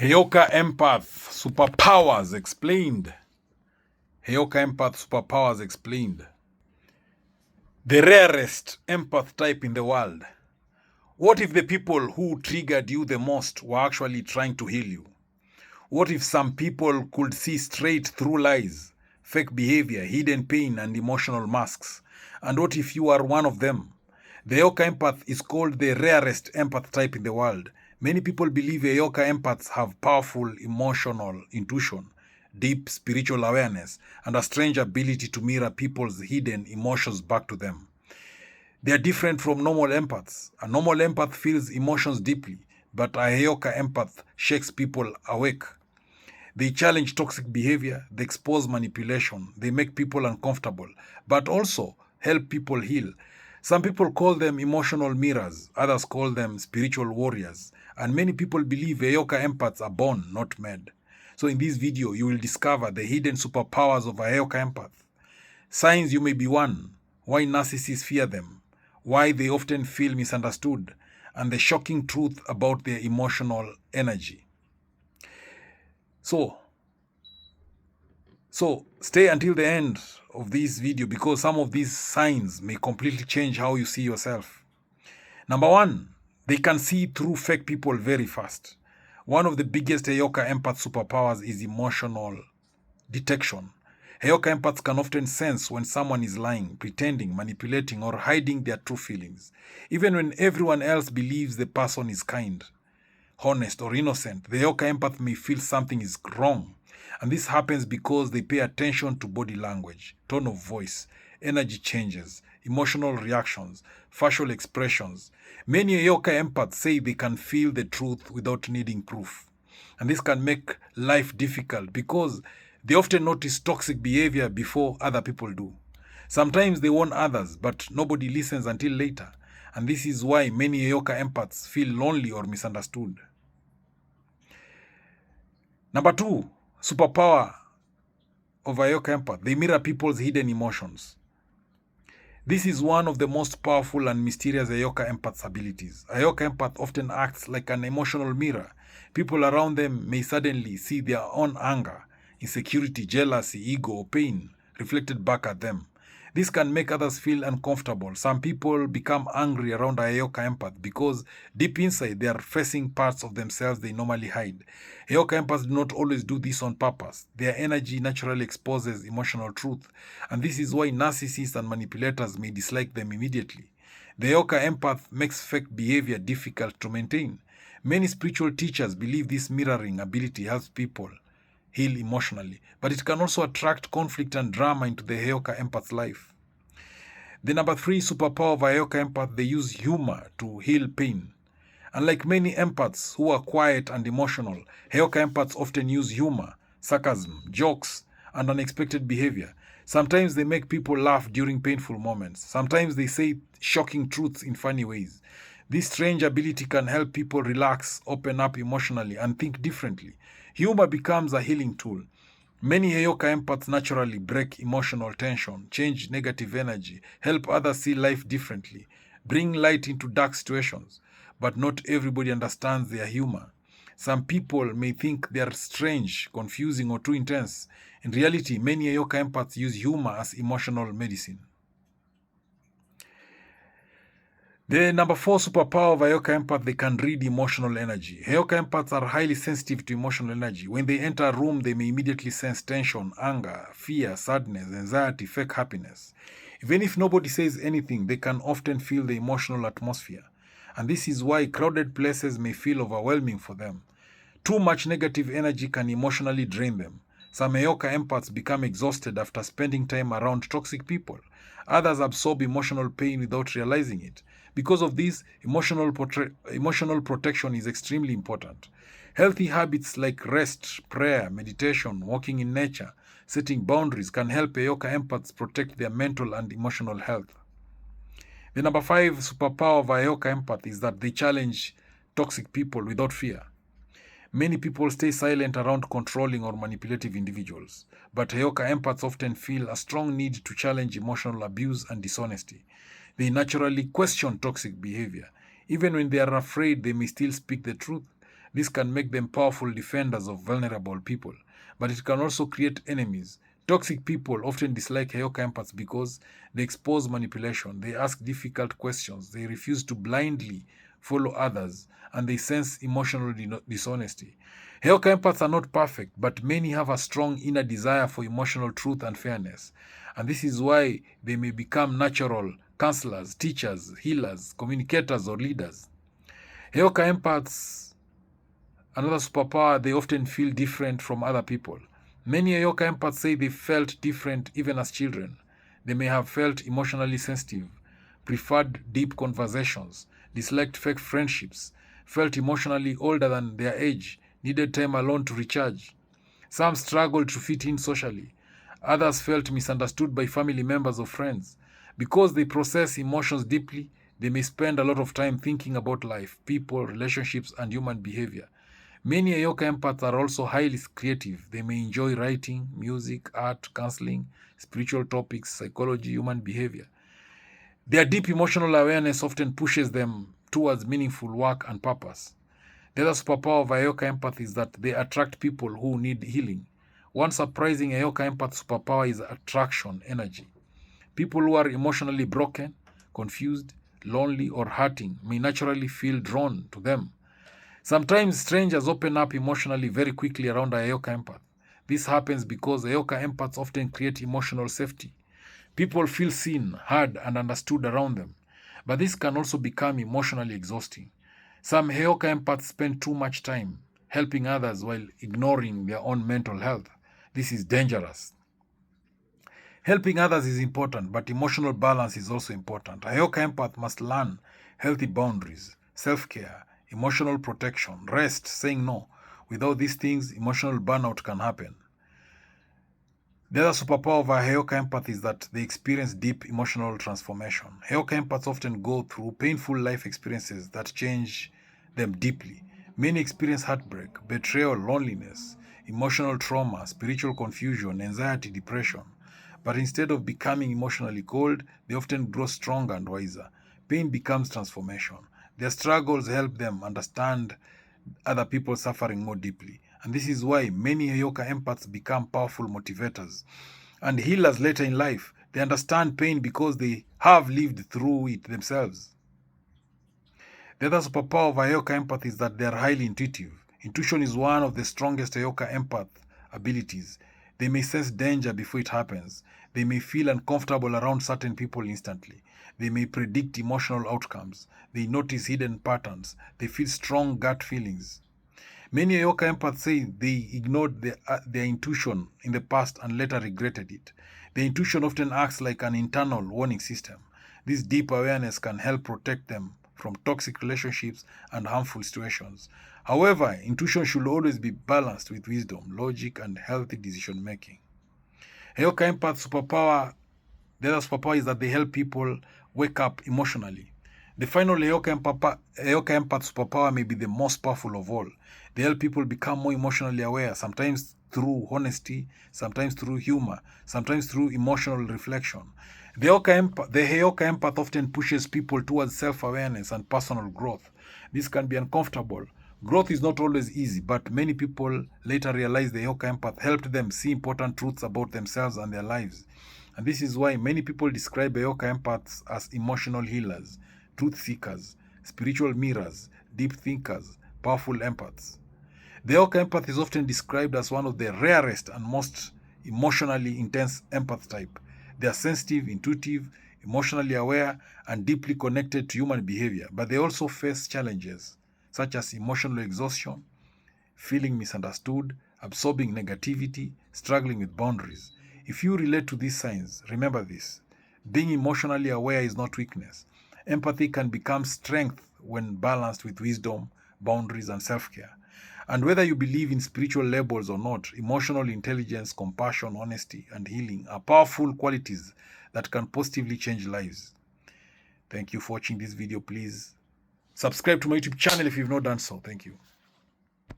Heyoka Empath Superpowers Explained. Heyoka Empath Superpowers Explained. The rarest empath type in the world. What if the people who triggered you the most were actually trying to heal you? What if some people could see straight through lies, fake behavior, hidden pain, and emotional masks? And what if you are one of them? The Heyoka Empath is called the rarest empath type in the world. Many people believe Heyoka empaths have powerful emotional intuition, deep spiritual awareness, and a strange ability to mirror people's hidden emotions back to them. They are different from normal empaths. A normal empath feels emotions deeply, but a Heyoka empath shakes people awake. They challenge toxic behavior, they expose manipulation, they make people uncomfortable, but also help people heal. Some people call them emotional mirrors, others call them spiritual warriors, and many people believe Heyoka empaths are born, not made. So in this video, you will discover the hidden superpowers of a Heyoka empath, signs you may be one, why narcissists fear them, why they often feel misunderstood, and the shocking truth about their emotional energy. So stay until the end of this video because some of these signs may completely change how you see yourself. Number one, they can see through fake people very fast. One of the biggest Heyoka empath superpowers is emotional detection. Heyoka empaths can often sense when someone is lying, pretending, manipulating, or hiding their true feelings. Even when everyone else believes the person is kind, honest, or innocent, the Heyoka empath may feel something is wrong. And this happens because they pay attention to body language, tone of voice, energy changes, emotional reactions, facial expressions. Many Heyoka empaths say they can feel the truth without needing proof. And this can make life difficult because they often notice toxic behavior before other people do. Sometimes they warn others, but nobody listens until later. And this is why many Heyoka empaths feel lonely or misunderstood. Number two, superpower of a Heyoka empath. They mirror people's hidden emotions. This is one of the most powerful and mysterious Heyoka empath's abilities. A Heyoka empath often acts like an emotional mirror. People around them may suddenly see their own anger, insecurity, jealousy, ego, or pain reflected back at them. This can make others feel uncomfortable. Some people become angry around a Heyoka empath because deep inside they are facing parts of themselves they normally hide. Heyoka empaths do not always do this on purpose. Their energy naturally exposes emotional truth, and this is why narcissists and manipulators may dislike them immediately. The Heyoka empath makes fake behavior difficult to maintain. Many spiritual teachers believe this mirroring ability helps people heal emotionally, but it can also attract conflict and drama into the Heyoka empath's life. The number three superpower of a Heyoka empath, they use humor to heal pain. Unlike many empaths who are quiet and emotional, Heyoka empaths often use humor, sarcasm, jokes, and unexpected behavior. Sometimes they make people laugh during painful moments. Sometimes they say shocking truths in funny ways. This strange ability can help people relax, open up emotionally, and think differently. Humor becomes a healing tool. Many Heyoka empaths naturally break emotional tension, change negative energy, help others see life differently, bring light into dark situations. But not everybody understands their humor. Some people may think they are strange, confusing, or too intense. In reality, many Heyoka empaths use humor as emotional medicine. The number four superpower of a Heyoka empath, they can read emotional energy. Heyoka empaths are highly sensitive to emotional energy. When they enter a room, they may immediately sense tension, anger, fear, sadness, anxiety, fake happiness. Even if nobody says anything, they can often feel the emotional atmosphere. And this is why crowded places may feel overwhelming for them. Too much negative energy can emotionally drain them. Some Heyoka empaths become exhausted after spending time around toxic people. Others absorb emotional pain without realizing it. Because of this, emotional protection is extremely important. Healthy habits like rest, prayer, meditation, walking in nature, setting boundaries can help Heyoka empaths protect their mental and emotional health. The number five superpower of a Heyoka empath is that they challenge toxic people without fear. Many people stay silent around controlling or manipulative individuals, but Heyoka empaths often feel a strong need to challenge emotional abuse and dishonesty. They naturally question toxic behavior. Even when they are afraid, they may still speak the truth. This can make them powerful defenders of vulnerable people, but it can also create enemies. Toxic people often dislike Heyoka empaths because they expose manipulation, they ask difficult questions, they refuse to blindly follow others, and they sense emotional dishonesty. Heyoka empaths are not perfect, but many have a strong inner desire for emotional truth and fairness. And this is why they may become natural counselors, teachers, healers, communicators, or leaders. Heyoka empaths, another superpower, they often feel different from other people. Many Heyoka empaths say they felt different even as children. They may have felt emotionally sensitive, preferred deep conversations, disliked fake friendships, felt emotionally older than their age, needed time alone to recharge. Some struggled to fit in socially. Others felt misunderstood by family members or friends. Because they process emotions deeply, they may spend a lot of time thinking about life, people, relationships, and human behavior. Many Heyoka empaths are also highly creative. They may enjoy writing, music, art, counseling, spiritual topics, psychology, human behavior. Their deep emotional awareness often pushes them towards meaningful work and purpose. The other superpower of Heyoka empath is that they attract people who need healing. One surprising Heyoka empath superpower is attraction energy. People who are emotionally broken, confused, lonely, or hurting may naturally feel drawn to them. Sometimes strangers open up emotionally very quickly around a Heyoka empath. This happens because Heyoka empaths often create emotional safety. People feel seen, heard, and understood around them. But this can also become emotionally exhausting. Some Heyoka empaths spend too much time helping others while ignoring their own mental health. This is dangerous. Helping others is important, but emotional balance is also important. A Heyoka empath must learn healthy boundaries, self care, emotional protection, rest, saying no. Without these things, emotional burnout can happen. The other superpower of a Heyoka empath is that they experience deep emotional transformation. Heyoka empaths often go through painful life experiences that change them deeply. Many experience heartbreak, betrayal, loneliness, emotional trauma, spiritual confusion, anxiety, depression. But instead of becoming emotionally cold, they often grow stronger and wiser. Pain becomes transformation. Their struggles help them understand other people suffering more deeply. And this is why many Heyoka empaths become powerful motivators and healers later in life. They understand pain because they have lived through it themselves. The other superpower of Heyoka empath is that they are highly intuitive. Intuition is one of the strongest Heyoka empath abilities. They may sense danger before it happens. They may feel uncomfortable around certain people instantly. They may predict emotional outcomes. They notice hidden patterns. They feel strong gut feelings. Many Heyoka empaths say they ignored their intuition in the past and later regretted it. The intuition often acts like an internal warning system. This deep awareness can help protect them from toxic relationships and harmful situations. However, intuition should always be balanced with wisdom, logic, and healthy decision making. Heyoka empath superpower The other superpower is that they help people wake up emotionally. The final Heyoka empath superpower may be the most powerful of all. They help people become more emotionally aware, sometimes through honesty, sometimes through humor, sometimes through emotional reflection. The Heyoka empath often pushes people towards self-awareness and personal growth. This can be uncomfortable. Growth is not always easy, but many people later realize the Heyoka empath helped them see important truths about themselves and their lives. And this is why many people describe Heyoka empaths as emotional healers, truth seekers, spiritual mirrors, deep thinkers, powerful empaths. The Heyoka empath is often described as one of the rarest and most emotionally intense empath type. They are sensitive, intuitive, emotionally aware, and deeply connected to human behavior, but they also face challenges such as emotional exhaustion, feeling misunderstood, absorbing negativity, struggling with boundaries. If you relate to these signs, remember this: being emotionally aware is not weakness. Empathy can become strength when balanced with wisdom, boundaries, and self care. And whether you believe in spiritual labels or not, emotional intelligence, compassion, honesty, and healing are powerful qualities that can positively change lives. Thank you for watching this video. Please subscribe to my YouTube channel if you've not done so. Thank you.